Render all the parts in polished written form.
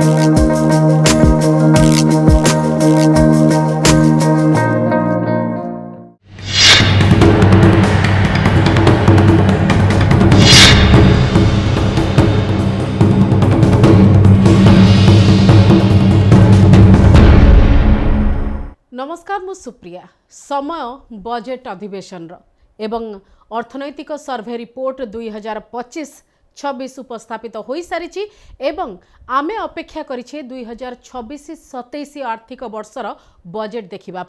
नमस्कार मु सुप्रिया समय बजेट अधिवेशन एवं अर्थनैतिक सर्वे रिपोर्ट 2025-26 उपस्थापित हो सारी एवं आमे अपेक्षा करिछे 2026-27 आर्थिक वर्षर बजेट देखिबा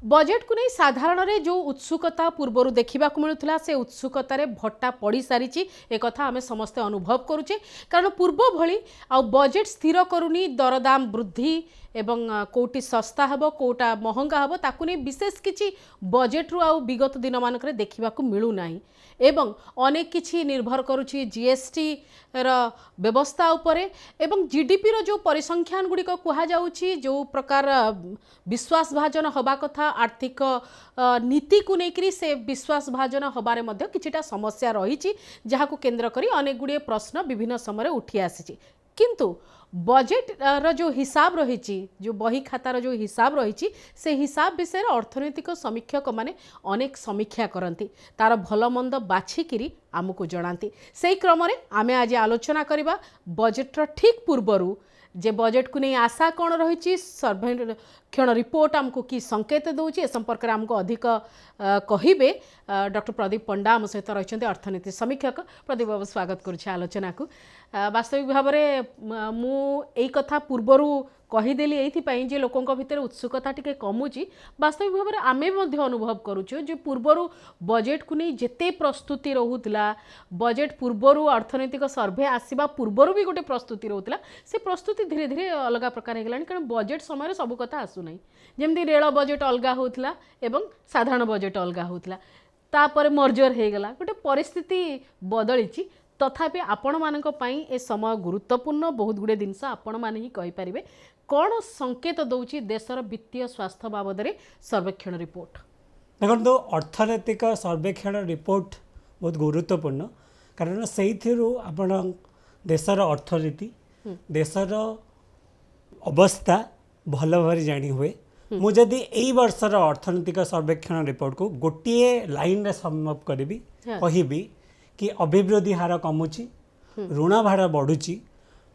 बजेट को नहीं साधारण रे जो उत्सुकता पूर्वर देखा मिलूला से उत्सुकतार भट्टा पड़ सारी एक आम समस्ते अनुभव करुचे कारण पूर्व भली आ बजेट स्थिर करूनी दरदाम वृद्धि एवं कोटी सस्ता हेबो कोटा महंगा हेबो ताकू नहीं विशेष किछि बजेट रु आउ विगत दिन मानक देखा मिलू नाही एवं अनेक किछि निर्भर करुछि जीएसटी र व्यवस्था उपरे एवं जीडीपी रो जो परिसंख्यान गुड़िक कहा जाउछि जो प्रकार विश्वास भाजन हवा कथा आर्थिक नीति को लेकर से विश्वास भाजन हबारे मध्य किछिटा समस्या रही जहाँ को केंद्र करी अनेक गुड़िए प्रश्न विभिन्न समय उठी आसी किंतु बजेट रो जो हिसाब रही जो बही खातार जो हिसाब रही से हिसाब विषय अर्थनैतिक समीक्षक माने अनेक समीक्षा करती तार भल मंद बाछिकी आमको जनाती से क्रम आमे आज आलोचना करवा बजेट ठीक पूर्वरु जे बजेट को नहीं आशा कौन रही सर्वेक्षण रिपोर्ट आमको कि संकेत दूची ए संपर्क में आमको अधिक कहिबे डॉक्टर प्रदीप पंडा आम सहित रही अर्थनीति समीक्षक। प्रदीप बाबू स्वागत करुच्छे आलोचना को वास्तविक भाव में मु कथा पूर्वरु कहीदेली ये लोकों भितर उत्सुकता टिके कमुची वास्तविक भाव में आमे भी अनुभव करुचु जो पूर्वरु बजेट को नहीं जेते प्रस्तुति रोला बजेट पूर्वरु अर्थनैतिक सर्वे आसवा पूर्वरु भी गोटे प्रस्तुति रोला से प्रस्तुति धीरे धीरे अलग प्रकार हो कारण बजेट समय सब कथा आसुना जमती रेल बजेट अलग होता एवं साधारण बजेट अलग होता तापर मर्जर हो गला गोटे परिस्थिति बदली तथापि आपण मानक पई ए समय गुरुत्वपूर्ण बहुत गुड़े जिनस आपण माने ही कहि परिबे कौन संकेत दौची देशर वित्तीय स्वास्थ्य बाबद सर्वेक्षण रिपोर्ट। देखो अर्थनैतिक सर्वेक्षण रिपोर्ट बहुत गुरुत्वपूर्ण कारण से आपण देशर अर्थनीति देशर अवस्था भल भाव जानी हुए मुझे यही वर्षर अर्थनैतिक सर्वेक्षण रिपोर्ट को गोटे लाइन रे समअप करी कहिबी कि अभिवृद्धि हार कमुची ऋण भार बढ़ुची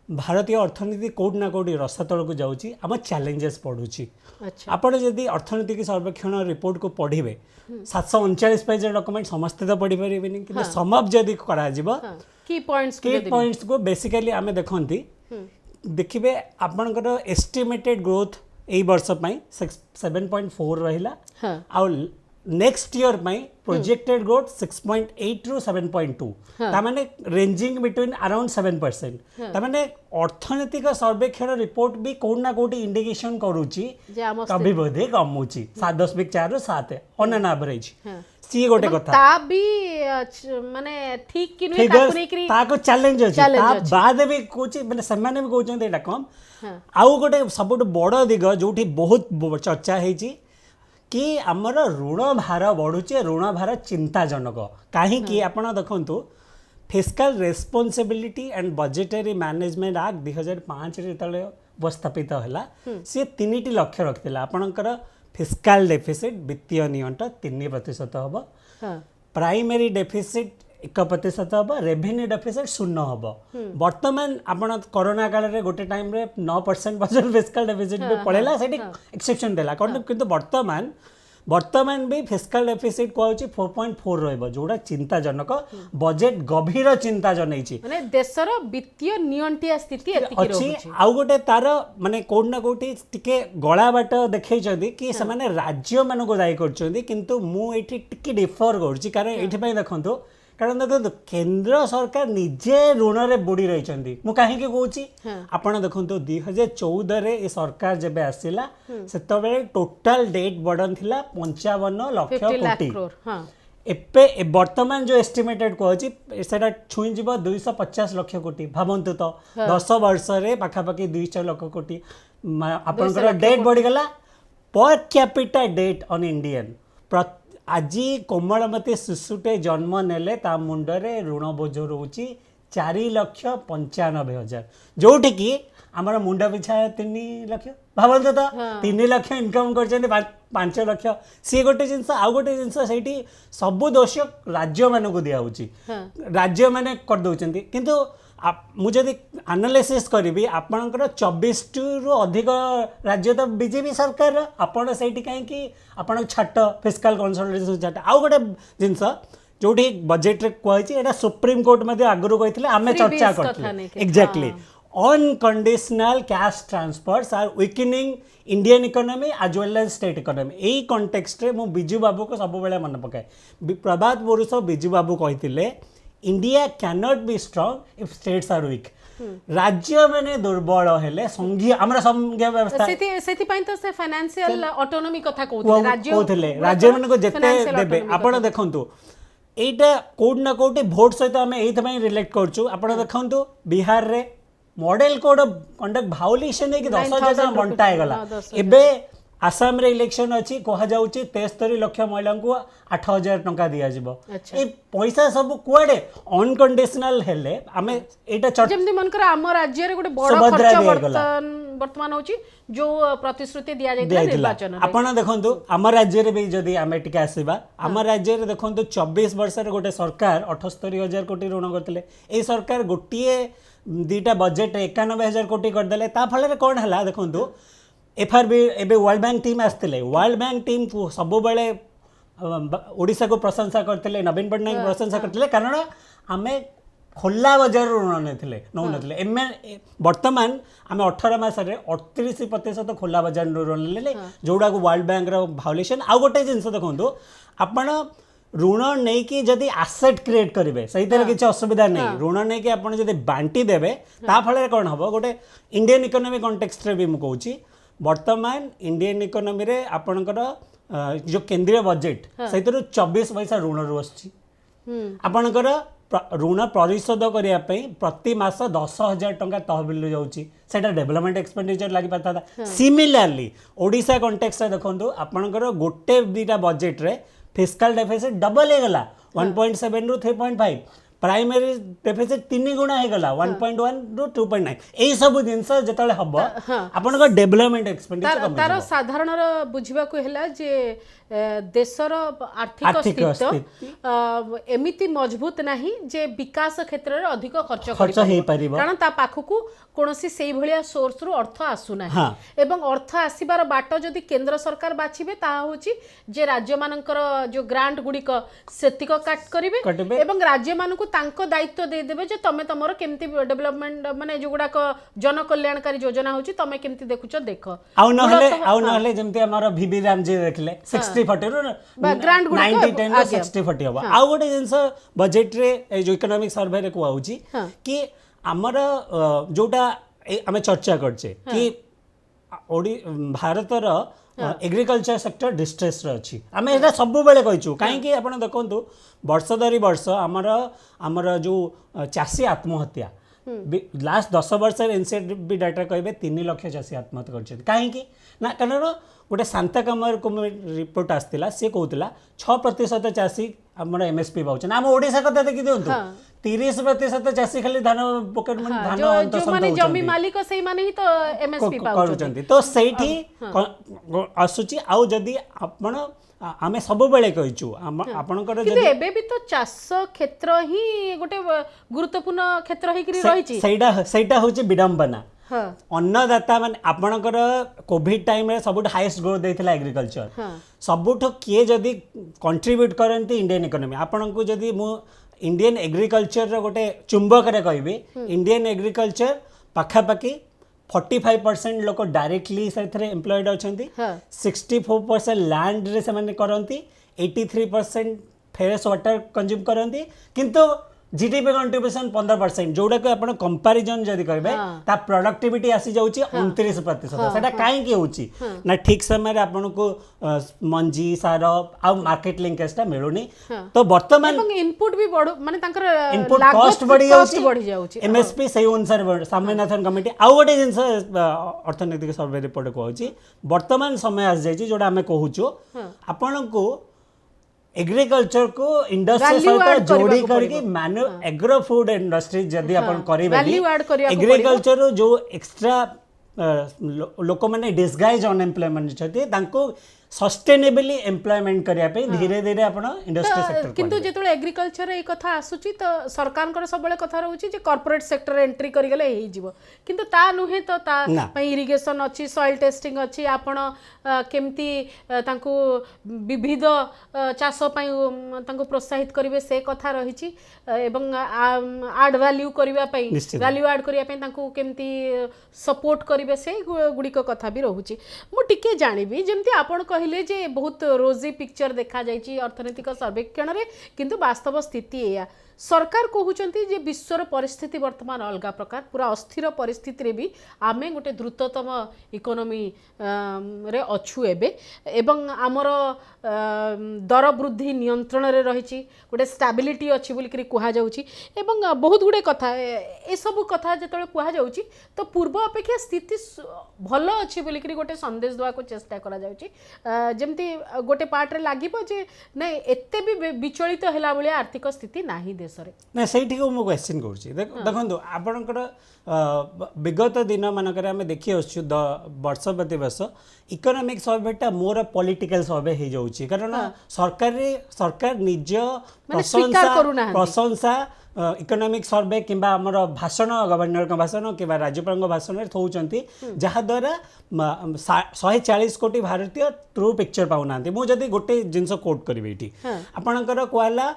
भारतीय अर्थनीति कोड ना कोड रसातल को जाऊँगी आम चैलेंजेस बढ़ुची। आपड़ जदि अर्थनैतिक सर्वेक्षण रिपोर्ट को पढ़े 739 पेज डॉक्यूमेंट समस्ते तो पढ़ी पारे कि समअप जदि की पॉइंट्स को बेसिकली आम देखती देखिए आपणकर एस्टिमेटेड ग्रोथ यही वर्ष 7.4 रहा आ नेक्स्ट ईयर प्रोजेक्टेड ग्रोथ 6.8 रू 7.2 तामाने रेंजिंग बिटवीन अराउंड 7%। तामाने अर्थनैतिक सर्वेक्षण रिपोर्ट भी कोड ना कोड इंडिकेशन करूची कभी बोधे कमुची 7.4 रू 7 ऑन एन एवरेज सी गोटे कथा ता भी माने ठीक कि नै ताको नेकरी ताको चैलेंज अछि ता बाद भी कोची माने सम्मान भी कहउछन एटा कम आउ गोटे सबट बड़ दिग जोठी बहुत चर्चा हेची कि आमर ऋण भार बढ़ुचे ऋण भार चिंताजनक कहीं आप देखु fiscal responsibility and budgetary management act 2005 रे उपस्थापित है सी 3 लक्ष्य रखी आपणकर फिस्कल डेफिसिट वित्तीय नियंट 3% हम प्राइमरी डेफिसिट 1% हम रेवेन्यू डेफिसिट 0 हम बर्तमान आपण कोरोना काल रे गोटे टाइम रे 9% फिस्कल डेफिसिट भी पड़ेला से एक्सेप्शन देला किंतु वर्तमान भी फिस्कल डेफिसिट कहूँ 4.4 रहिबो जोड़ा चिंताजनक बजेट गभीर चिंता जनई माने देशर वित्तीय नियंटिया स्थिति अच्छी आउ गोटे तार माने कोड ना कोटी टिके गला बाट देखै कि से माने राज्य मान को दायी करछन्ती किंतु मु एठी टिके डिफर करछि कारण एठी पई देखंतु कारण देखो केंद्र सरकार निजे ऋण रे बुड़ी रही मु कहीं कहूँ आपड़ देखो 2014 रे सरकार जब आसला से टोटाल डेट बर्डन थिला 55 लाख कोटी एपे वर्तमान जो एस्टिमेटेड कहूँ से छुईज 250 लाख कोटी भावतु तो 10 वर्ष रे पाखापाखि 200 लाख कोटी आपनकर date बढ़ीगला per capita date on Indian आज कोमलमती शिशुटे जन्म नेले ता मुंडरे ऋण बोझ रोची 4,95,000 जोटि कि आमर मुंडा पिछा 3 लाख भावନ୍ତୁ तो 3 लाख इनकम कर 5 लाख सी गोटे जिनस आउ गोटे जिनस से सब दोष राज्य मान को दिया राज्य मैंने कर दौरान किंतु मुझे एनालिसिस करी आपणकर 24 रु अधिक राज्य तो बीजेपी सरकार आपण से कहीं आपण छाट फिस्काल कंसोलिडेशन छाट आउ गोटे जिनस जो बजेट कही सुप्रीम कोर्ट आगु कही आम चर्चा करते exactly unconditional cash transfers are weakening Indian economy as well as state economy यही कंटेक्स्ट रे मु बिजू बाबू को सब बेले मन पकाए प्रभात पुरुष बिजू बाबू कही India cannot be strong if states are weak राज्य मैंने दुर्बल हेले संघीय हमरा संघीय व्यवस्था सेति पई तो से फाइनेंशियल ऑटोनॉमी कथा कहउतले राज्य मन को जते देबे आपण देखंतु एटा कोड ना कोड वोट सहित आम ये रिलेक्ट करछु आपण देखंतु बिहार रे मॉडल कोड ऑफ कंडक्ट भायोलेशन है कि 10,000 बंटा गला एबे आसाम रे इलेक्शन अच्छी कह जाउची 73 लाख महिला को 8,000 टंका दिया जिवो ए पैसा सब कुआडे अनकंडीशनल हेले आमे एटा जेमति मनकर हम राज्य रे गोटे बड़ खर्च वर्तमान होची जो प्रतिश्रुति दिया जायतिला निर्वाचन रे आपण देखंतु हम राज्य रे भी जदी आमे टिके आसीबा हम राज्य रे देखंतु 24 वर्ष रे गोटे सरकार 78,000 कोटी ऋण करथिले ए सरकार गोटिए दीटा बजेट 91,000 कोटी कर देले ता फल रे कोन हला देखंतु एफआरबी एबे वर्ल्ड बैंक टीम आसते वर्ल्ड बैंक टीम को सब बेले ओडिशा को प्रशंसा करते नवीन पट्टनायक प्रशंसा करते कारण आम खोला बजार ऋण नौन एम बर्तमान आम 18 मसरे 38% खोला बजार ऋण ले जोड़ा वर्ल्ड बैंक भायोलेशन आउ गोटे जिनस देखो आपण ऋण नहीं कि जदि आसेट क्रिएट करेंगे सही किसी असुविधा नहीं ऋण नहीं कि आपड़ जब बांटी देवे ता फल कौन हम गोटे इंडियन इकोनॉमी कॉन्टेक्स्ट रे भी मुझे वर्तमान इंडियन इकोनॉमी रे आपणकर जो केंद्रीय बजेट से 24 पैसा ऋण रू आसी आपणकर ऋण परिशोध करने प्रति मास 10,000 टंका तहबिल जाऊँगी से डेवलपमेंट एक्सपेंडिचर लगी पाता था सिमिलरली ओडिशा कॉन्टेक्स्ट देखो आपणकर गोटे दीटा बजेट रे फिस्कल डेफिसिट डबल हो गला 1.7 रु 3.5 प्राइमरी डेफिसिट 3 गुणा हो गला 1.1 रु 2.9 एई सब जिंस जतले हबो आपन को डेवलपमेंट एक्सपेंडिचर तार साधारण बुझिबा को हैला जे देशर आर्थिक स्थिति एमिति मजबूत नाही जे विकास क्षेत्र रे अधिक खर्च हे परिबो कारण ता पाखकू कोनोसी सेई भलिया सोर्स रु अर्थ आसु नाही एवं अर्थ आसीबार बाट जदि केंद्र सरकार बाछिबे ता होची जे राज्य मानकर जो ग्रांट गुडिक सेतिक काट करिवे एवं राज्य मानकू तांको दायित्व दे देबे जे तमे तमरो केमति डेवलपमेंट माने जो गुडा जन कल्याणकारी योजना होची तमे केमति देखुचो देख आउ नहले जेमति हमर वीबी राम जी देखले 60-40 ग्रांट गुडिक 90-10 60-40 हबा आउ गोटे जिंस बजेट रे जो इकोनॉमिक सर्वे रे को आउची कि हमर जोटा आमे चर्चा करछे कि भारतर एग्रीकल्चर सेक्टर डिस्ट्रेस अच्छी आम एटा सब बेले कहीचु कहीं आप देखो वर्ष धरी वर्ष आमर जो चाषी आत्महत्या लास्ट 10 वर्ष एनसीआरबी डाटा कहे 3 लाख चाषी आत्महत्या कर कहीं ना कारण गोटे सांता कमर रिपोर्ट आसला सी कहला 6% चाषी आम एमएसपी पाँच आम ओडिशा कथा देखी दिखाँ 30% चाषी खाली धान पॉकेट धान जमी मालिक से माने ही तो एमएसपी पाउछंती तो सेठी आसुची आउ जदी आपण आमे सब बेले कहिचु आपणकर जदी एबे भी तो चाष क्षेत्र ही गोटे गुरुत्वपूर्ण क्षेत्र ही करी रहिची सेटा होची विडंबना अन्नदाता मान आपणकर कोविड टाइम रे सबुठ हाईएस्ट ग्रोथ देथिला एग्रीकल्चर सबुठ किए जदी कंट्रीब्यूट करंती इंडियन इकोनॉमी आपन को जदी मु इंडियन एग्रीकल्चर रो गोटे चुंबक रे कहबी इंडियन एग्रीकल्चर पाखापाखी 45% लोक डायरेक्टली से एम्प्लॉयड अछंती 64% लैंड रे से माने करंती 83% फ्रेश वाटर कंज्यूम करंती किंतु जीडीपी कंट्रीब्यूशन 15% जोड़ा को आपण कंपैरिजन जदी करबे ता प्रोडक्टिविटी आसी जाउची 29% सेटा काहे की होची ना ठीक समय रे आपण को मंजी सार आ मार्केट लिंकेजटा मिलुनी तो वर्तमान एवं इनपुट भी बड़ माने तांकर इनपुट कॉस्ट बढ़ी जाउची एमएसपी सही अनुसार स्वामीनाथन कमिटी आउ गोटे जिंस अर्थनैतिक सर्वे रिपोर्ट कहूची वर्तमान समय आस जाइची जोड़ा हमें कहूचो आपण को एग्रीकल्चर को इंडस्ट्री Value add सहित जोड़ी କରିବାକୁ करके मैनु एग्रो फूड इंडस्ट्री जदि अपन करिबे Value add କରିବାକୁ एग्रीकल्चर जो एक्स्ट्रा लोक माने डिसगाइज अनएम्प्लॉयमेंट छथि तांको सस्टेनेबली एम्प्लॉयमेंट करिया पे धीरे धीरे अपन इंडस्ट्री सेक्टर किंतु जेतବେଳେ एग्रीकल्चर ए कथा आसुची तो सरकार सबले कथा रहउची जे कॉर्पोरेट सेक्टर एंट्री करी गले हेई जीवो किंतु ता नुहे तो ता ना। पई इरिगेशन अछि सॉइल टेस्टिंग अछि आपण केमती तांको विविध चाष पई तांको प्रोत्साहित करिवे से कथा रहिची एवं एड वैल्यू करिवा पई निश्चित। वैल्यू एड करिया पई तांको केमती सपोर्ट करिवे से गुडी को कथा भी रहउची मु टिके जानिबी जेमती आपण कहले जे बहुत रोजी पिक्चर देखा जाइची अर्थनैतिक सर्वेक्षण रे किंतु वास्तव स्थिति एया सरकार कहउचंती जे विश्वर परिस्थिति वर्तमान अलगा प्रकार पूरा अस्थिर परिस्थिति रे भी आमे गोटे द्रुततम इकोनॉमी रे अछु एबे एवं आमर दर वृद्धि नियंत्रण रे रहिची गोटे स्टेबिलिटी अछि बोली करी कुहा जाउची एवं बहुत गुडे कथा ए सब कथा जेतले कुहा जाउची तो पूर्व अपेक्षा स्थिति भलो अछि बोली करी गोटे संदेश देवा को चेष्टा करा जाउची जेमती गोटे पार्ट रे लागिबो जे नै एते भी विचलित हैला बळे आर्थिक स्थिति नाही देश रे ना सही मु क्वेश्चन करूची देखो आपणकर विगत दिन मानकर आम देखी आसु वर्ष प्रति वर्ष इकोनॉमिक सर्वेटा मोर पॉलिटिकल सर्वे हो जाउची कारण सरकार निज प्रशंसा इकोनॉमिक सर्वे किंबा आमर भाषण गवर्नर का भाषण कि राज्यपाल भाषण थौचंती जहा द्वारा 140 कोटी भारतीय ट्रू पिक्चर पाउना मुझे गोटे जिनस कोट करी ये आपणकर कहला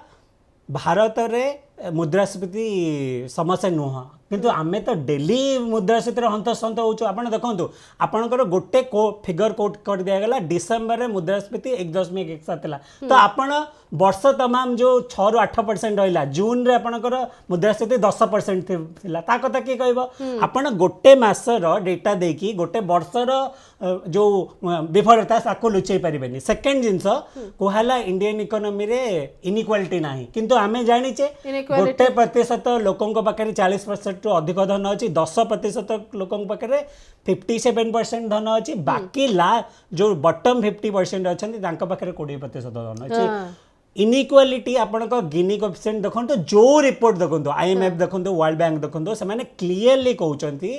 भारत रे मुद्रास्फीति समस्या नुह किंतु आमे तो डेली मुद्रास्फीति हंतसंत होचु आपण देखंतु आपणकर गोटे फिगर कोट कर दिया गला डिसेंबर रे मुद्रास्फीति 1.17 थिला तो आपण वर्ष तमाम जो 6 ରୁ 8% रहिला जून रे आपणकर मुद्रास्फीति 10% थिला ता कथा की कहबो आपण गोटे मासर डेटा देकी गोटे वर्षर जो विफलता साको लुचै परिबेनी सेकंड जिंस कोहाला इंडियन इकोनॉमी रे इनइक्वालिटी नाही किंतु आमे जानिचे गोटे प्रतिशत लोकों पाखे 40% टू अधिक धन अच्छी 10% लोकों पाखे 57% धन अच्छी बाकी ला जो बटम 50% अच्छा पाखे 20% धन अच्छी इनइक्वालिटी आपण गिनी कोएफिशिएंट देखो जो रिपोर्ट देखो आईएमएफ देखो वर्ल्ड बैंक देखो से माने क्लियरली कहउचंती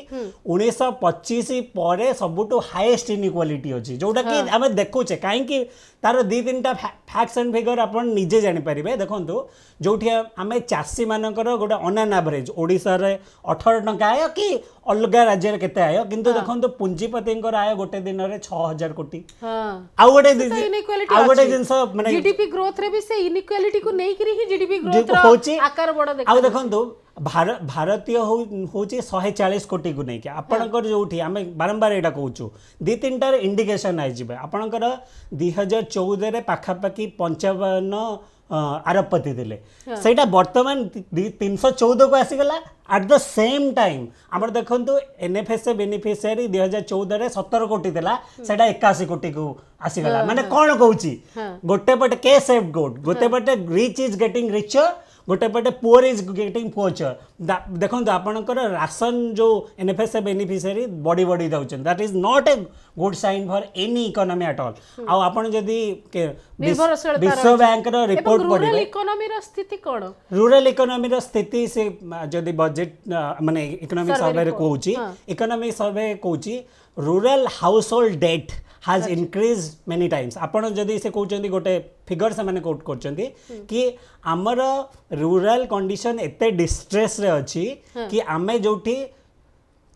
1925 पर सबुटो हाईएस्ट इनइक्वालिटी अछि जोटा कि हम देखुचे काहे तार दी तीनटा फैक्ट्स एंड फिगर आपण निजे जानि परिबे देखंतु जोठी आमे चासी मानकर गोटे ऑन एन एवरेज ओडिसा रे 18 टंका आय कि अलग राज्य रे केते आय किंतु देखंतु पूंजीपतिंकर आय गोटे दिन रे 6000 कोटी आ गोटे जिंस माने जीडीपी ग्रोथ रे भी से इनइक्वालिटी को नै करी ही जीडीपी ग्रोथ रो आकार बड़ देखा आ देखंतु भारतीय होची 140 कोटी को नहीं आपणकर जोठी आम बारंबार यहाँ कहूँ दी तीन टार इंडिकेशन आई आपणकर 2014 रे पाखापाखि 55 आरोपपति थे सहीटा बर्तमान 314 को आसीगला एट द सेम टाइम आम देखु एनएफएसए बेनिफिशियरी 2014 रे 17 कोटी थिला सेटा 81 कोटी को आसीगला माने कौन कहूँ गोटे पटे के सेफ गोट गोटे पटे रिच इज गेटिंग रिचर गोटे पटे पुअर इज गेटिंग पुअर देखो आपणकर राशन जो एनएफएसए बेनिफिशियरी बड़ी बड़ी जाउछन that is not a good sign for any economy at all आ आपण जदी विश्व बैंक रो रिपोर्ट पढिबे रूरल इकोनॉमी रो स्थिति कोन रूरल इकोनॉमी रो स्थिति से जदी बजट माने इकोनॉमिक सर्वे रे कहूची इकोनॉमिक सर्वे कहूची rural household debt has increased many times आपण जदी से कहउचंदी गोटे फिगर से माने कोट करचंदी कि हमर रूरल कंडीशन एते डिस्ट्रेस रे अछि कि आमे जोठी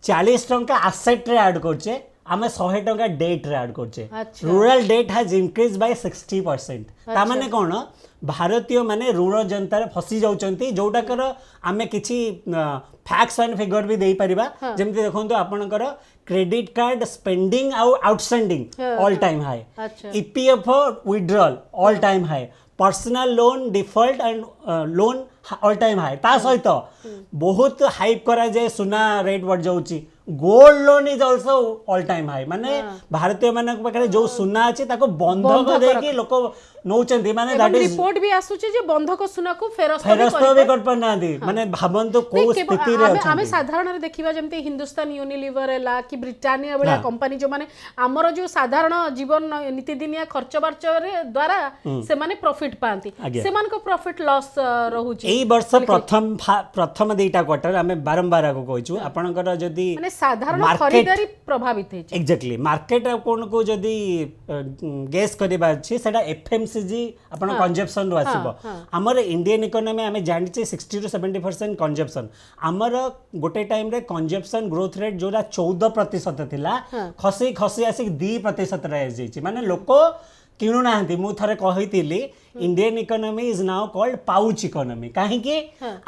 40 टंका एसेट रे ऐड करचे आमे 100 टंका डेट रे ऐड करचे rural debt has increase by 60% ता माने कोन भारतीय माने रूरल जनता रे फसी जाउचंती जोटा कर आमे किछि फैक्ट्स एंड फिगर भी देई परिबा जेमति देखंतु आपणकर credit card spending outstanding all time high EPFO withdrawal all time high personal loan default and loan all time high ता सहित बहुत हाइप करा जाए सुना रेट बढ़ जाउची gold loan is also all time high माने भारतीय मान पाखे जो सुना अच्छे बंधक देकी लोक नौचंती माने दैट इज रिपोर्ट भी आसुची जे बंधक सुना को फेरस्त भी कर पानादी माने भाबंतु को स्थिति रे अछि आमे साधारण रे देखिबा जेमते हिंदुस्तान यूनिलीवर एला कि ब्रिटानिया बलिया कंपनी जो माने हमर जो साधारण जीवन नीति दिनिया खर्च बार्च रे द्वारा से माने प्रॉफिट पांती से मान को प्रॉफिट लॉस रहूची एई वर्ष प्रथम देटा क्वार्टर आमे बारंबार आको कहचू आपनकर जदी माने साधारण खरीदारी प्रभावित है एक्जेक्टली मार्केट कोन को जदी गेस करबा छी सेटा एफएमसीजी आपण कंजम्पशन रो आसीबो हमर इंडियन इकोनॉमी आमे जानिचे 60 to 70% कंजम्पशन हमर गोटे टाइम रे कंजम्पशन ग्रोथ रेट जोरा 14% थिला खसी खसी आसी 2% रे जाईची माने लोक किणु नाहंती मु थरे कहितिली Indian economy is now called pouch economy काहे कि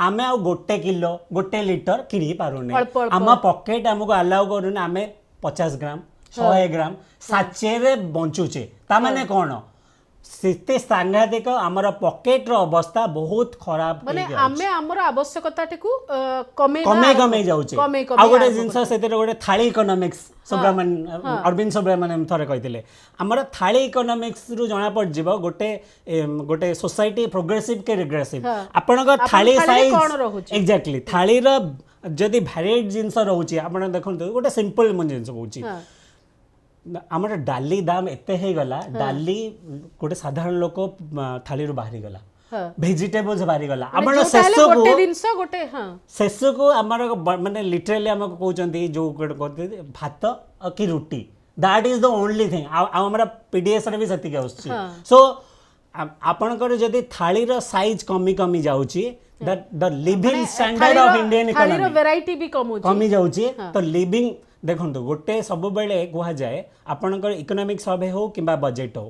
आमे आ गोटे किलो गोटे लीटर किनी पारुने आमा पॉकेट हमको अलाउ करूने आमे 50 ग्राम 100 ग्राम साचे रे बंचुचे ता माने कोन स्थिति सांघातिक आमर पॉकेट रो अवस्था बहुत खराब माने आमे हमर आवश्यकता टिकु कमे कमे जाउचे आ गोटे जिंस सेते गोटे थाली इकोनॉमिक्स सुब्रमण्यम अरविंद सुब्रमण्यम थरे कहितले हमर थाली इकोनॉमिक्स रु जणा पड़ जिवो गोटे सोसाइटी प्रोग्रेसिव के रिग्रेसिव आपनक थाली साइज एक्जेक्टली थाली रो जदी वेराइट जिंस रहउची आपन देखंतु गोटे सिंपल मन जिंस कहउची आमर डाली दाम एते हे गला डाली गोटे साधारण लोक थाली रो बाहरी गला वेजिटेबल्स बाहरी गला हमर सेसो को गोटे दिनस गोटे सेसो को हमर माने लिटरली हमको कहउचंती जो कहते भात कि रोटी that is the only thing हमरा पीडीएस रे भी सती के आउची सो आपनकर जदी थाली रो साइज कमी कमी जाउची the living standard of Indian economy थाली रो वैरायटी भी कमी जाउची तो लिविंग देखो गोटे सब बेले कह जाए आपनकर इकोनॉमिक सर्वे हो किंबा बजेट हो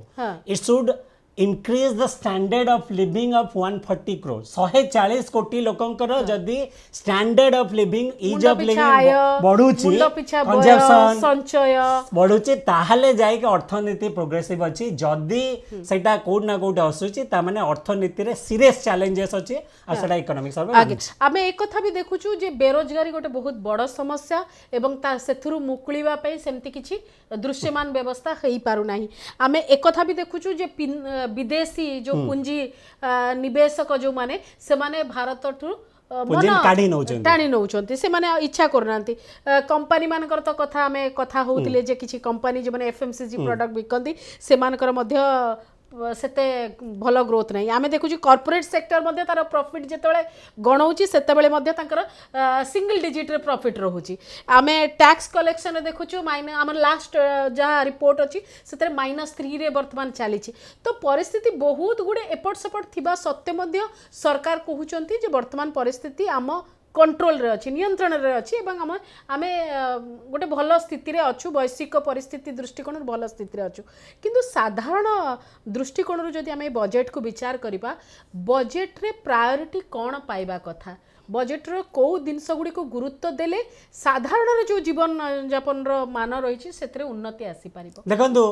it should increase the standard of living of 140 crore 140 कोटी लोकंकर जदी standard of living is of living बढ़ुची कंजम्पशन संचय बढ़ुची ताहाले जाय के अर्थनीति प्रोग्रेसिव अछि जदी सेटा कोड ना कोड असुची ता माने अर्थनीति रे सीरियस चैलेंजेस अछि आ सेटा इकोनॉमिक सर्वे आगे आमे एक कथा भी देखुछु जे बेरोजगारी गोटे बहुत बड़ समस्या एवं ता सेथुरु मुकुलिबा पई सेमति किछि दृश्यमान व्यवस्था हेई पारु नाही आमे एक कथा भी देखुछु जे विदेशी जो पूंजी निवेशक जो माने से माने भारत ठु टाणी नौचंती से माने इच्छा करनांती कंपनी मानकर तो कथा हमें कथा होउतिले जे किछि कंपनी जो माने एफएमसीजी प्रोडक्ट बिकंती से मानकर मध्य सेते भलो ग्रोथ नहीं आमे देखु कॉर्पोरेट सेक्टर मध्य तार प्रॉफिट जेतेबेले गणौची सेतेबेले मध्य तांकर सिंगल डिजिट रे प्रॉफिट रहूची आमे टैक्स कलेक्शन रे देखुछु माइनस हमर लास्ट जहा रिपोर्ट अछि सेते -3 रे वर्तमान चालीची तो परिस्थिति बहुत गुडे एपट सपट थिबा सत्य मध्य सरकार कहउचंती जे वर्तमान परिस्थिति आम कंट्रोल रे अछि नियंत्रण रे अछि एवं आमे गोटे भल स्थिति रे अछु वैश्विक परिस्थिति दृष्टिकोण भल स्थिति रे अछु किंतु साधारण दृष्टिकोण रो जदि आमे बजेट को विचार करिबा बजेट रे प्रायोरिटी कोन पाइबा कथा बजेट रो को दिनस गुडी को गुरुत्व देले साधारण रे जो जीवन यापन रो मान रहिछि सेतरे उन्नति आसी पारिबो देखंतु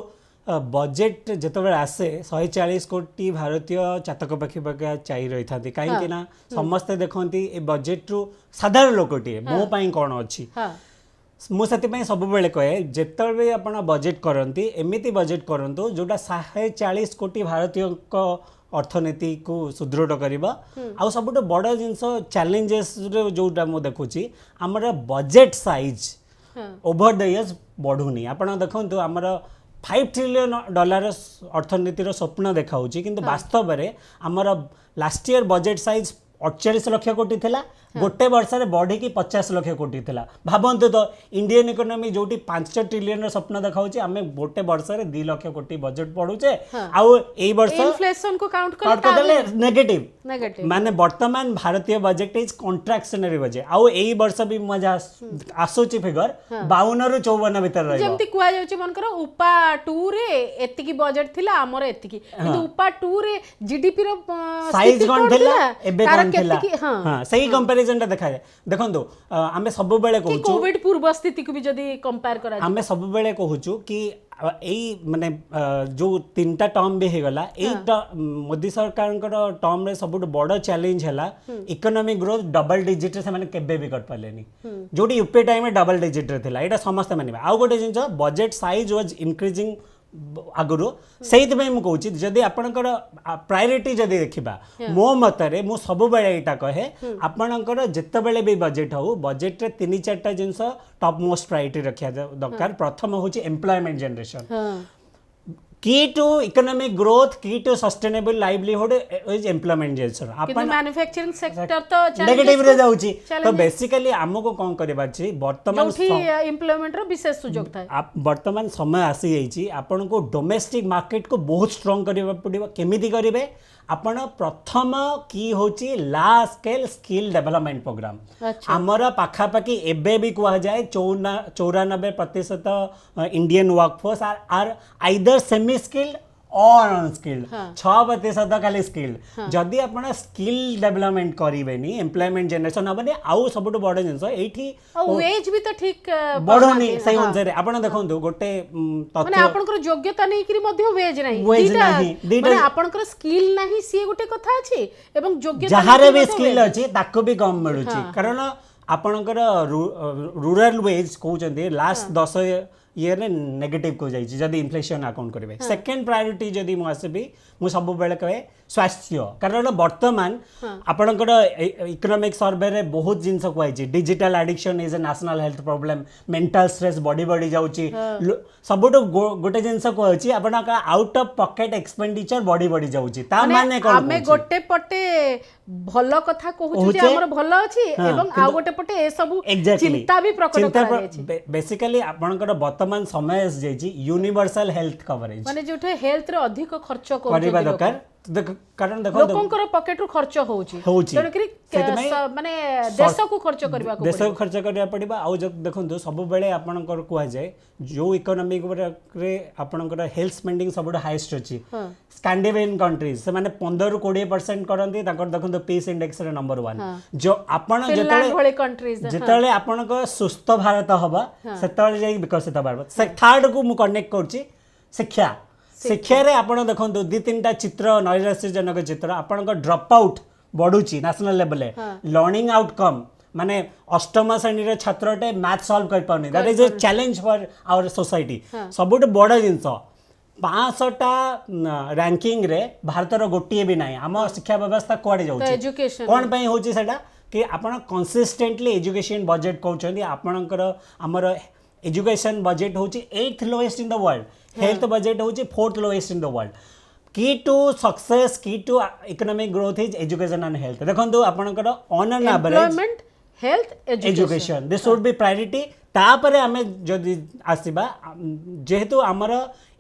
बजेट जितेबाला आसे 140 कोटी भारतीय चातक पाखी पाखे चाही रही था कहीं ना समस्ते देखती ए बजेट रु साधारण लोकटे मो पाई कौन अच्छी मुझे सब बेले कहे जिते आप बजेट करती एमती बजेट करूँ जोटा 140 कोटी भारतीय अर्थनीति को सुदृढ़ करवा आ सब बड़ जिनस चैलेंजेस जोटा मुझे देखुची आमर budget size over the years बढ़ुनी आप देखु आमर $5 ट्रिलियन अर्थनीतिर स्वप्न देखा किंतु वास्तव में आमर last year budget size 48 lakh कोटी थिला गोटे वर्ष में बढ़ी की 50 लाख कोटी थिला भाबंतु तो इंडियन इकोनॉमी जोटी 5 ट्रिलियन स्वप्न देखा आमे गोटे वर्ष में 2 लाख कोटी बजेट पढुचे आउ एई वर्ष इन्फ्लेशन को काउंट करले नेगेटिव माने वर्तमान भारतीय बजेट इज कॉन्ट्रैक्शनरी बजेट आउ एई वर्ष भी मजा आसुची फिगर 52 रु 54 भीतर रहइबो जेमति कुआ जाउची मनकर उपा 2 रे एतिकी बजेट थिला हमर एतिकी किंतु उपा 2 रे जीडीपी रो साइज कोन थिला एबे कोन थिला हां सही कंपैरिजन कंपैरिजन देखा जाए देखो आम सब बेले कहूँ कोविड पूर्व स्थिति को भी जदि कंपेयर करा आम सब बेले कहूँ कि माने जो 3टा टर्म भी होगला मोदी सरकार टर्म रे सब बड़ चैलेंज है इकोनॉमिक ग्रोथ डबल डिजिट रे से केबे भी कर पालेनी जो यूपीए टाइम में डबल डिजिट रे थिला एटा समस्त मानिबा आउ गोटे जिंस बजेट साइज वाज इंक्रीजिंग आगुरी से कहूँ जदि आपणकर प्रायोरिटी जदि देखा मो मतरे मु सब बेले यहाँ कहे आपणकर जितेबले भी बजेट हो बजेट रे 3-4टा जिनस टॉप मोस्ट प्रायोरिटी रखा दरकार प्रथम हूँ employment generation key to economic growth key to sustainable livelihood is employment generation किंतु मैन्युफैक्चरिंग सेक्टर तो नेगेटिव रे जाउची तो बेसिकली हमको कोन करबा छी वर्तमान एम्प्लॉयमेंट रो विशेष सुयोग थाए आप वर्तमान समय आसी जाइए आपन को डोमेस्टिक मार्केट को बहुत स्ट्रांग करबा पड़िबा केमिति करिवे आपण प्रथम की होची large scale skill development programme हमर पाखापाखि एबे भी कहा जाए 94% Indian workforce are either semi skilled और अनस्किल्ड 6% खाली स्किल्ड जदि आप स्किल डेवलपमेंट करेनि एम्प्लॉयमेंट जनरेशन हेनी आउ सब बड़ जिन वेज भी तो ठीक बढ़ोनी से अनुसार आप देखो गोटे माने आपनकर योग्यता नै करी मध्ये वेज नाही माने आपनकर स्किल नाही सी गोटे कथा अछि एवं योग्यता जहारे भी स्किल अछि ताको भी कम मिलुछि कारण आपनकर रूरल वेज कहउछन्ते लास्ट 10 ईयर नेगेटिव को जाइए जदि इन्फ्लेशन अकाउंट करेंगे सेकेंड प्रायोरिटी जदि मुझे मुझे सब बेले कहे स्वास्थ्य कारण वर्तमान आपणकर इकोनॉमिक सर्वे रे बहुत जिनस कहुई digital addiction is a national health problem mental stress बढ़ी बढ़ी जाऊँगी सब गोटे जिनस कहुई आप आउट ऑफ पॉकेट एक्सपेंडिचर बढ़ी बढ़ी जाऊँगी माने आमे गोटे पटे भल कथा कहूँ जे हमर भल अछि एवं आ गोटे पटे ए सब चिंता भी प्रकट करा जाय बेसिकली आपणकर वर्तमान समय जाइए यूनिवर्सल हेल्थ कवरेज माने जोठे हेल्थ रे अधिक खर्च करबा दरकार कारण देखो लोकंकर पॉकेट रू खर्च होउची माने देश को खर्च करबा को देश को खर्च करबा पड़िबा आ देखो सब बेले आपनकर कुआ जाए जो इकोनॉमिक रे आपनकर हेल्थ स्पेंडिंग सब हाईएस्ट अछि स्कैंडिनेवियन कंट्रीज से माने 15 ରୁ 20% करंती ताकर देखो पीस इंडेक्स रे नंबर 1 जो आपण जेतले आपनकर सुस्थ भारत हबा सेतले जाई विकसित भारत से थर्ड को मु कनेक्ट करछि शिक्षा शिक्षा रे आपण देखो 2-3टा चित्र नैराश्यजनक चित्र आपण ड्रॉप आउट बढ़ुची नेशनल लेवल लर्निंग आउटकम माने अष्टम श्रेणी छात्रटे मैथ सॉल्व कर पाउनी that is a challenge for our society सबुठ बड़ जिनस 500टा रैंकिंग रे भारतर गोटे भी नाही आम शिक्षा व्यवस्था कुआडे जाउची कोन पई होची सेटा कि आपण कंसिस्टेंटली एजुकेशन बजेट कहउछन्ती आपणकर हमर एजुकेशन बजेट होची 8th lowest in the world health budget होची 4th lowest in the world key to success key to economic growth is education and health देखो आपणकर on an average health education this should be priority तापरे आमे जदि आसीबा जेहेतु हमर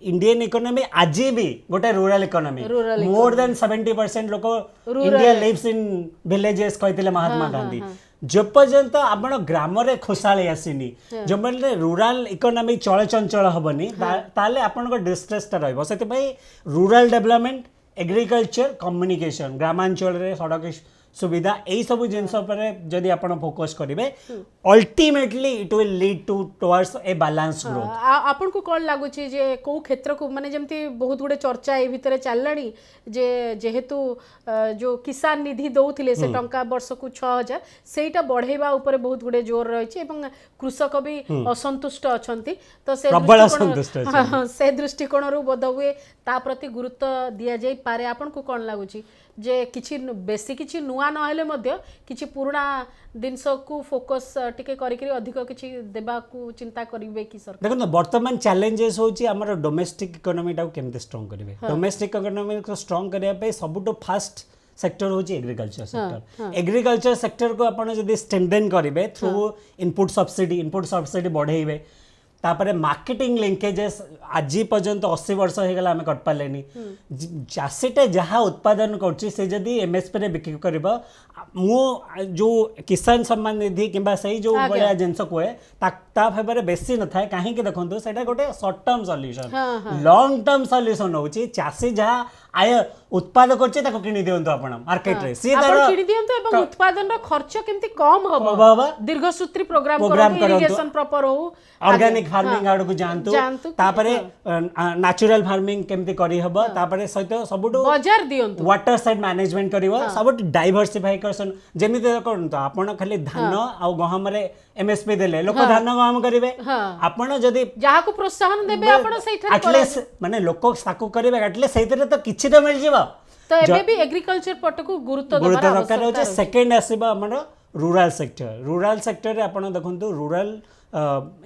Indian economy आज भी गोटे रूरल इकोनॉमी मोर देन 70% लोक इंडिया लिव्स इन विलेजेस कहते महात्मा गांधी जो पर्यंत आपण ग्राम रे खुशाली आसीनी जो बेले रूरल इकोनॉमी चल चंचल हबनी ताले आपण डिस्ट्रेस ता रहबो सेते पई रूरल डेवलपमेंट एग्रीकल्चर कम्युनिकेशन ग्रामांचल रे सड़क सुविधा यही सब जिनस जदि आप फोकस करेंगे ultimately it will lead to towards a balance growth आपन को कौन लगुच जे को क्षेत्र को माने जमती बहुत गुड़े चर्चा ए भितर चललानी जे जेहेतु जो किसान निधि दौथिले से टंका वर्ष को 6000 सेटा बढ़ेबा ऊपर बहुत गुड़े जोर रही कृषक भी असंतुष्ट अछंती तो से दृष्टिकोण रू बोध हुए ता प्रति गुरुत्व दिया जाई पारे आपन को कौन लगुच जे किछि बेसी किछि नुआ नहेले मध्य किछि पुराना जिनस को फोकस टिके करिकरी अधिक किछि देबा को चिंता करिवे कि सरकार देखो वर्तमान चैलेंजेस होची हमर डोमेस्टिक इकोनॉमी टा केमते स्ट्रांग करिवे डोमेस्टिक इकोनॉमी को स्ट्रांग करिया पे सबटो फास्ट सेक्टर होची एग्रीकल्चर सेक्टर एग्रीकल्चर सेक्टर को आपण जदी स्ट्रेंथन करिवे थ्रू इनपुट सब्सिडी बढ़ेइबे तापरे मार्केटिंग लिंकेजेस आज पर्यंत 80 वर्ष हो गला आम कर पारे चाषीटे जहाँ उत्पादन कर जदि एमएसपी रे बिक्री कर जो किसान सम्मान निधि कि जो भाया जिनस कहे ता फेवर बेसी न थाए काहे कि देखंतु सेटा गोटे शॉर्ट टर्म सॉल्यूशन हाँ, हाँ। लॉन्ग टर्म सॉल्यूशन होची चासी जहा आय उत्पाद करचे ताको किनि दियंतु आपण मार्केट रे सी आपण तार किणी दियंतु एवं उत्पादन रो खर्च केमती कम हबो बाबा दीर्घसूत्री प्रोग्राम प्रोग्राम करंतु करंतु। इरिगेशन प्रॉपर हो ऑर्गेनिक फार्मिंग आड़ को जानतु जानतु कि- तापरे नेचुरल फार्मिंग केमती करी हबो तापरे सहित सबुटो बाजार दियंतु वाटर साइड मैनेजमेंट करिवो सबुट डाइवर्सिफाई करसन जेमिति करंतु आपण खाली धान आ गहम रे एमएसपी देले लोक धान गहम करिवे हाँ। आपण जदी जहा को प्रोत्साहन देबे आपण सेठा एटलीस्ट माने लोक साकु करिवे एटलीस्ट सेइतरे तो किछि तो मिल जिवो तो एबे भी एग्रीकल्चर पट को गुरुत्व गुरुत्व देबार दरकार आवश्यकता होचे सेकंड आसीबा हमर रूरल सेक्टर रे आपण देखंतु रूरल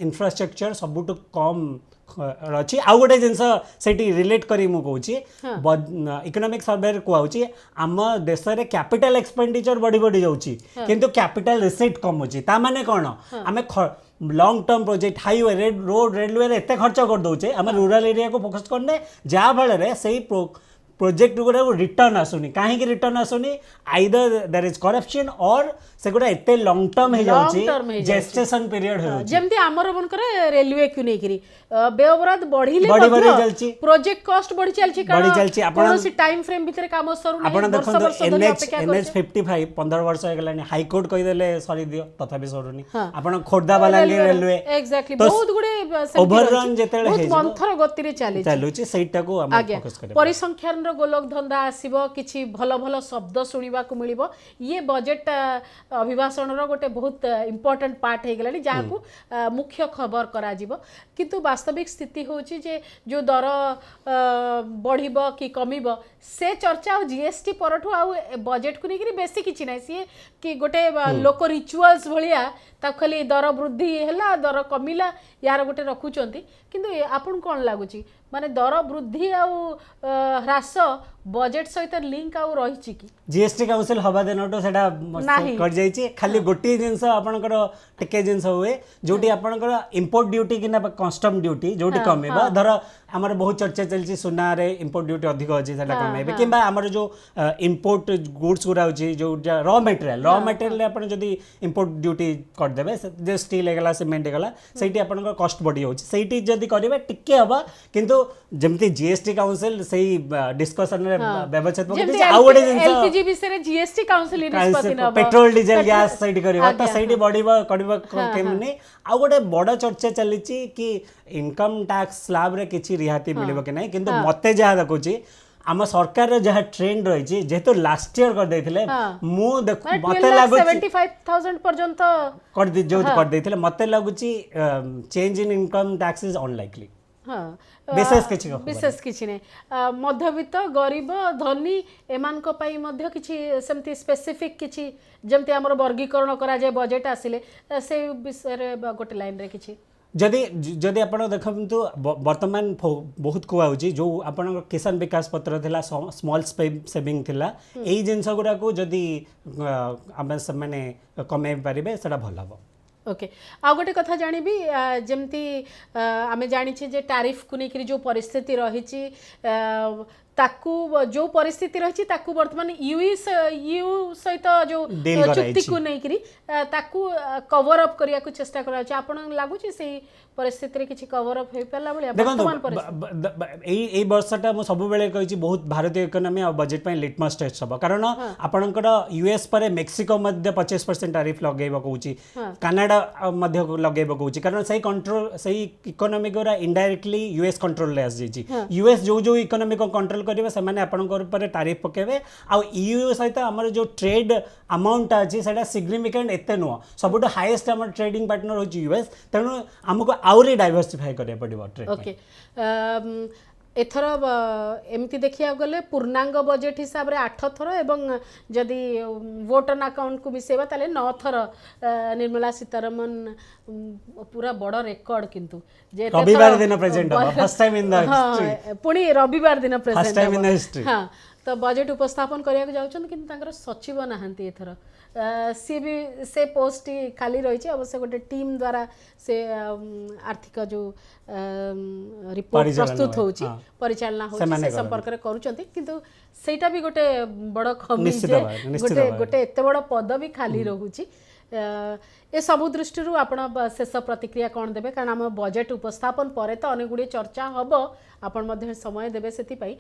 इंफ्रास्ट्रक्चर सबुटु कम अछि आ गोटे जिंस सेठी रिलेट करी मु कहूची इकोनॉमिक सर्वे कहूची आम देश रे कैपिटल एक्सपेंडिचर बड़ी बड़ी जाउची किंतु कैपिटल रिसीट कम होची ता माने कोन आमे long term project highway road railway रे एते खर्च कर दउचे आमे रूरल एरिया को फोकस करने जा फल रे सेही प्रोजेक्ट गुड़ा रिटर्न आसुनी कहीं रिटर्न आसुनी आइदर देयर इज करप्शन और से गुड़ा एते लॉन्ग टर्म हे जाउची जेस्टेशन पीरियड हे जाउची जेमती हमर बनकर रेलवे क्यों नहीं करी व्यवहार बढ़िले बढ़ी चलची प्रोजेक्ट कॉस्ट बढ़ी चलची बढ़ी चलची आपण सी टाइम फ्रेम भीतर काम सरू नहीं आपण वर्ष देखो वर्ष धरि अपेक्षा एनएच 55 15 वर्ष हो गलानी हाई कोर्ट कहि देले सॉरी दियो तथापि सरूनी आपण खोर्धा वालांगी रेलवे एग्जैक्टली बहुत गुडे ओवररन जेतेले हे बहुत मंथर गति रे चली चालुची सेटा को हम फोकस करे परिसंख्यान रो गोलक धंदा आसीबो किछि भलो भलो शब्द सुनिबा को मिलिबो ये बजेट अभिभाषण रो गोटे बहुत इंपोर्टेंट पार्ट हे गलानी जहा को मुख्य खबर करा जिवो किंतु वास्तविक स्थिति होची जे जो दर बढ़िबो कि कमिबो से चर्चा जीएसटी परठू आ बजेट को नहीं बेसी किछि नै सी कि गोटे लोक रिचुअल्स भलिया ता खाली दर वृद्धि हैला दर कमिला यार गोटे रखुचंती किंतु आपन कोन लागुची माने दर वृद्धि आ ह्रास बजेट सहित लिंक आ रहिची कि जीएसटी काउंसिल हवा देनटो सेटा कर जाईची खाली गोटी जिंस आपनकर टिके जिंस हुए जोटी आपनकर इंपोर्ट ड्यूटी किना कस्टम ड्यूटी जोटी कमेबा धर हमर बहुत चर्चा चलची सुना रे इंपोर्ट ड्यूटी अधिक अछि सेटा कमेबे किबा हमर जो इंपोर्ट गुड्स गुरा अछि जो रॉ मटेरियल रे आपन जदी इंपोर्ट ड्यूटी कर देबे जे स्टील हेगला सीमेंट हेगला सेठी आपनकर कॉस्ट बडी होछि सेठी जदी करिवे टिके हबा किंतु जेमती जीएसटी काउंसिल सेही डिस्कशन रे व्यवस्थित पके आ गोटे जिंस एलपीजी विषय जीएसटी काउंसिल निष्पत्ति न पेट्रोल डीजल गैस सेठी करबा त सेठी बडीबा करबा केमने आ गोटे बड़ चर्चा चलीची कि इनकम टैक्स स्लैब रे किछि रिहाती मिलिबो कि नै किंतु मते जहा देखुची आम सरकार रो जहा ट्रेंड रही जेहेतु लास्ट ईयर कर देथिले मु देखु मते लागु 75000 पर्यंत कर दे जो कर देथिले मते लागुची change in income tax is unlikely हाँ विशेष किछि नै मध्यवित्त गरीब धनी एमान को पई मध्य किछि सेमती स्पेसिफिक किछि जेमती हमर वर्गीकरण करा जाय बजेट आसिले से विषय रे गोटे लाइन रे किछि जदि जदि आपण देखंतु वर्तमान बहुत को आउची जो आपण किसान विकास पत्र थिला स्मॉल सेविंग थिला एई जिंस गुरा को जदि हम माने कमे पारिबे सेटा भल हबो ओके आ गोटे कथा जानिबी जेमती आमे जानि छी जे टैरिफ को नेकरी जो परिस्थिति रहिछि ताकू जो परिस्थिति रही ताकू वर्तमान यू सहित जो चुक्ति को नेकरी ताकू कवर अप करिया को चेष्टा करा छै आपण लागु छी से परिस्थिति रे किछि कवर अप होई परला बलिया वर्तमान परिस्थिति एई वर्षटा मु सब बेले कहि छी बहुत भारतीय इकोनॉमी और बजेट पे लिटमस टेस्ट हबो कारण आपनकर यूएस पर मेक्सिको मध्य 50% टैरिफ लगेबो कहूची कनाडा मध्य लगेबो कहूची कारण सही कंट्रोल सही इकोनॉमी गोरा इनडायरेक्टली यूएस कंट्रोल ले आस जेची यूएस जो जो इकोनॉमी को कंट्रोल करेंगे से आपंकर टैरिफ पकेबे आ ईयू सहित आम जो ट्रेड अमाउंट अच्छी से सिग्निफिकेंट एते नुह सबुठ हाईएस्ट आम ट्रेडिंग पार्टनर हो यूएस तेणु आमको आउरी डाइवर्सिफाई करिया पड़िबो ट्रेड ओके एथर एमती देखिया गले पूर्णांग बजेट हिसाब रे 8 थर एवं जदि वोट ऑन अकाउंट को मिसेबा ताले 9 थर निर्मला सीतारमन पूरा बड़ रेकॉर्ड किंतु जे रविवार दिन प्रेजेंट हो first time in the history पुनी रविवार दिन present first time in the history हां तो बजेट उपस्थापन करिया जाउछन किंतु तांकर सचिव नाहंती एथर सी भी से पोस्ट खाली रही अवश्य गोटे टीम द्वारा से आर्थिक जो रिपोर्ट प्रस्तुत होची परिचालना होची से संपर्क रे करूचंती किंतु सेटा भी गोटे बड़ खमी जे गोटे एते बड़ पद भी खाली रहूची ए सबु दृष्टि आपण शेष प्रतिक्रिया कौन देबे कारण आम बजेट उपस्थापन पर तो अनेक गुड़े चर्चा हम आपण मध्य समय देबे सेति पई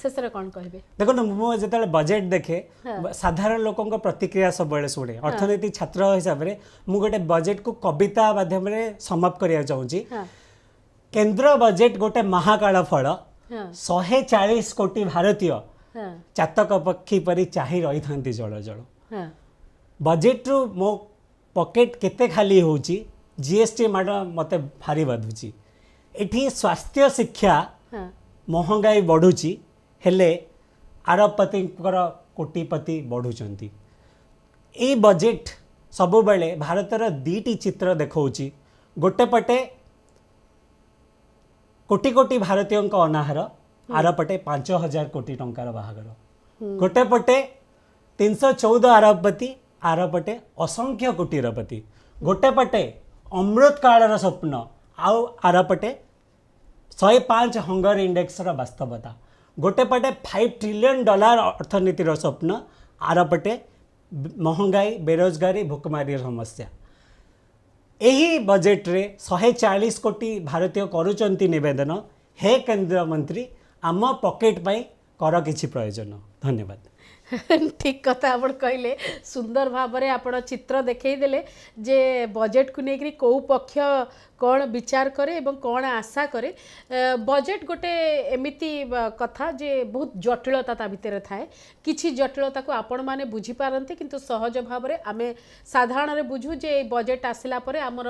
शेष रे कौन कहबे देखो मु जेतले बजेट देखे साधारण लोकंक प्रतिक्रिया सब बेले शुणे अर्थनीति छात्र हिसाब रे मु गोटे बजेट को कविता माध्यम रे समाप्त करिया चाहूची केंद्र बजेट गोटे महाकाल फल 140 कोटी भारतीय चातक पक्षी परी चाही रही थांती जल जल बजेट रु मो पॉकेट केते खाली होची जीएसटी माड मते भारी बाधुची एठी स्वास्थ्य शिक्षा महंगाई बढ़ुची हेले आरबपति कोटिपति बढ़ुचंती ए बजेट सबु बेले भारतर दीटी चित्र देखौची गोटे पटे कोटी कोटी भारतीयों अनाहार आर पटे 5000 कोटी टंकार बाहागर गोटे पटे 314 अरबपति आर पटे असंख्य कोटीरपति गोटे पटे अमृत कालर स्वप्न आउ आर पटे 105 हंगर इंडेक्स वास्तवता गोटे पटे $5 ट्रिलियन अर्थनीतिर स्वप्न आर पटे महंगाई बेरोजगारी भुकमारी समस्या एही बजेट रे 140 कोटी भारतीय करूचंती निवेदन हे केंद्र मंत्री आम पॉकेट पाई कर किछि प्रयोजन धन्यवाद ठीक कथा आपण कहले सुंदर भाव में आपण चित्र देखई देले जे बजेट को लेकर कौ पक्ष कौन विचार करे एवं कौन आशा करे बजेट गोटे एमिति कथा जे बहुत जटिलता ता भितर थाए किछि जटिलता को आपण माने बुझी पारंते किंतु सहज भाव में आमे साधारण रे बुझू जे बजेट आसिला परे हमर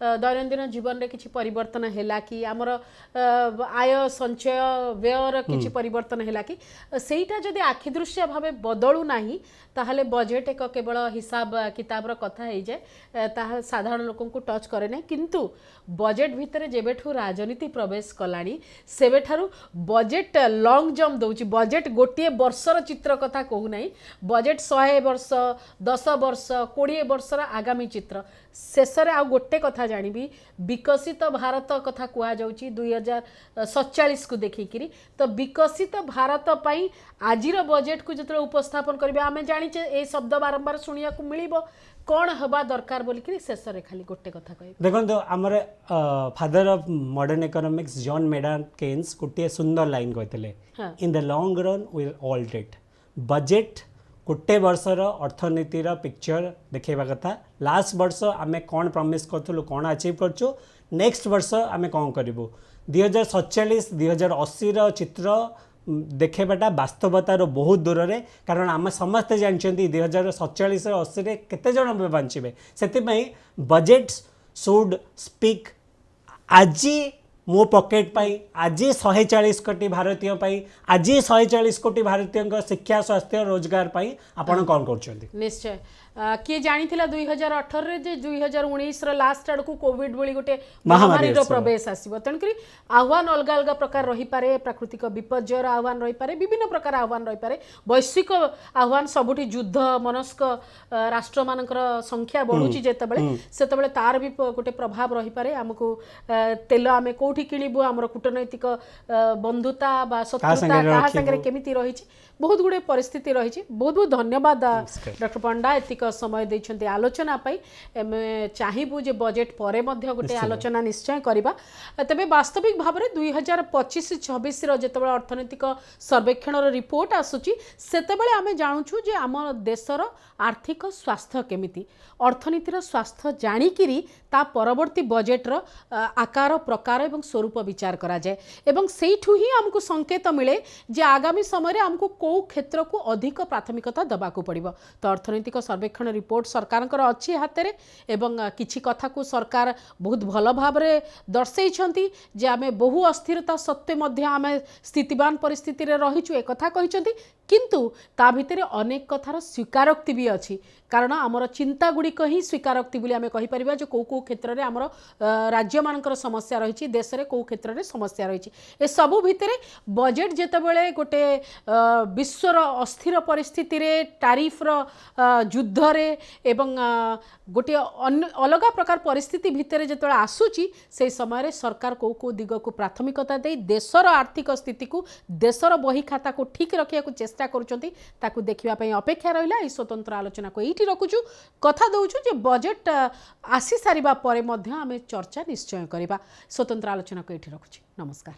दैनंदिन जीवन रे किछि परिवर्तन हैला कि हमर आय संचय व्ययर किछि परिवर्तन हैला कि सेईटा जदि आखि दृश्य भाव बदलू नाही ताहले बजेट एक केवल हिसाब किताब रो कथा हो जाए ताहा साधारण लोकन को टच करे ना किंतु बजेट भितर जेबेठू राजनीति प्रवेश Kalani सेबेठारू budget long jump दउची budget गोटे वर्षर चित्र कथा कहू नाही बजेट 100 वर्ष 10 वर्ष 20 वर्षर आगामी चित्र शेषरे आ गोटे कथा जानिबी विकसित भारत कथा कुआ जाउची 2047 को देखिकिरी तो विकसित भारत पाई आजिर बजेट को जतले उपस्थापन करबे आमे जानिचे ए शब्द बारंबार सुनिया को मिलिबो कौन हवा दरकार बोल कि शेष रे खाली गोटे कथा कहि देखो आमर father of modern economics John मेडान केन्स गोटे सुंदर लाइन कहते in the long run we all dead budget गोटे वर्षर अर्थनीतिर पिक्चर देखा कथा लास्ट वर्ष आम कौन प्रमिश करूँ कौन अचीव करूँ नेक्स्ट वर्ष आम कौन करूँ 2047 2080 चित्र देखेबाटा वास्तवतार बहुत दूर रे कारण आम समस्ते जानते 2047 80 केते जन बंचे से बजेट शुड स्पीक आज मो पॉकेट पाई आज 140 कोटी भारतीय पाई आज 140 कोटी भारतीय शिक्षा स्वास्थ्य रोजगार पाई आपण कौन कर निश्चय किए जानी 2018 रे जे 2019 लास्ट आड़ को कोविड भली गोटे महामारी प्रवेश आसो तेणुक आह्वान अलग अलग प्रकार रही पारे प्राकृतिक विपर्ययर आह्वान रही पारे विभिन्न प्रकार आह्वान रही पारे वैश्विक आह्वान सबुठी युद्ध मनस्क राष्ट्र मानकर संख्या बढ़ुची जेतेबेले तार भी गोटे प्रभाव रही पारे हमको तेल आम कोठी किणबू आमर कूटनैतिक बंधुता बा शत्रुता कहा संगे केमिति रही बहुत गुड़े परिस्थिति रही बहुत बहुत धन्यवाद डॉक्टर पंडा एतिक समय देइछन्ते आलोचना पाई चाहबू जे बजेट परे मध्य गोटे आलोचना निश्चय करबा तबे वास्तविक भाव में 2025-26 रो जेतेबेले अर्थनैतिक सर्वेक्षण रिपोर्ट आसुची सेतेबेले आमे जानुछु जे आम देशर आर्थिक स्वास्थ्य केमिति अर्थनीतिर स्वास्थ्य जानिकिरी ता परवर्ती बजेट रो आकार प्रकार एवं स्वरूप विचार करा जाए एवं सेठू ही हमको संकेत मिले जे आगामी समय हमको को क्षेत्र को अधिक प्राथमिकता दबाकू पड़िबो तो अर्थनैतिक सर्वेक्षण रिपोर्ट सरकार अच्छी हाथ में एवं किछि कथा को सरकार बहुत भल भाव में दर्शेइछंती जे आमे बहु अस्थिरता सत्वे मध्य आमे स्थितिवान परिस्थिति रे रहिछु एक कथा कहिछंती किंतु ता भितर अनेक कथार स्वीकारोक्ति भी अच्छी कारण आमर चिंता गुड़िक ही स्वीकारोक्ति बोली आमे कहि परिबा जे को क्षेत्र में आमर राज्य मानकर समस्या रही देश में कौ क्षेत्र में समस्या रही ए सबू भितर बजेट जितेबाला गोटे विश्वर अस्थिर परिस्थिति रे टारिफ्र युद्ध रे एवं गोटे अलग प्रकार परिस्थिति भितर जो आसूची से समय सरकार कौ कौ दिग को प्राथमिकता दे देशर आर्थिक स्थिति को देशर बही खाता को ठीक रखा चेष्टा करुँच देखा अपेक्षा रहा स्वतंत्र आलोचना को ये रखुचु कथा दौचु बजेट आसी सारिबा परे मध्य आमे चर्चा निश्चय करवा स्वतंत्र आलोचना को ये रखुची नमस्कार।